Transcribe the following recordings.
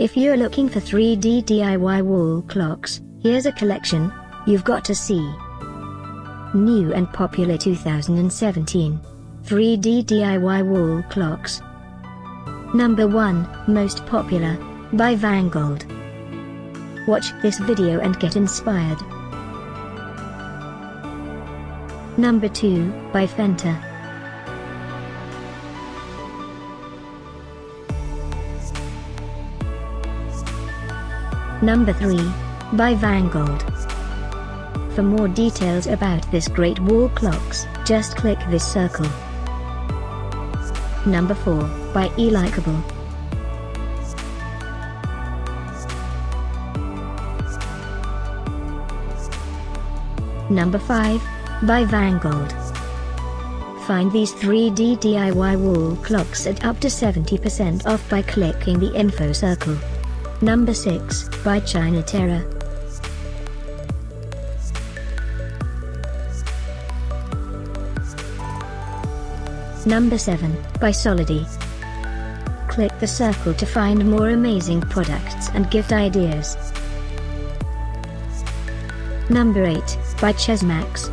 If you're looking for 3D DIY wall clocks, here's a collection you've got to see. New and popular 2017 3D DIY wall clocks. Number 1, most popular, by Vangold. Watch this video and get inspired. Number 2, by Fenta. Number 3, by Vangold. For more details about this great wall clocks, just click this circle. Number 4, by Elikeable. Number 5, by Vangold. Find these 3D DIY wall clocks at up to 70% off by clicking the info circle. Number 6, by Chinatera. Number 7, by Solidi. Click the circle to find more amazing products and gift ideas. Number 8, by Chesmax.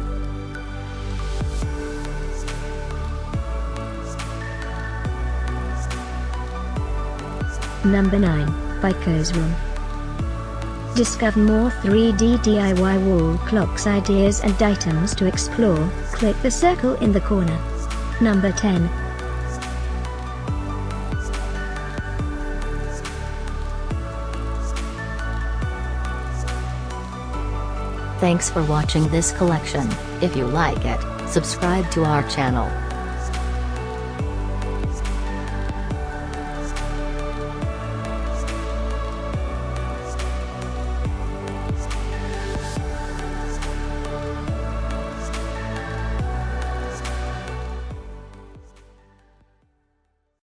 Number 9, by Cosroom. Discover more 3D DIY wall clocks ideas and items to explore. Click the circle in the corner. Number 10. Thanks for watching this collection. If you like it, subscribe to our channel.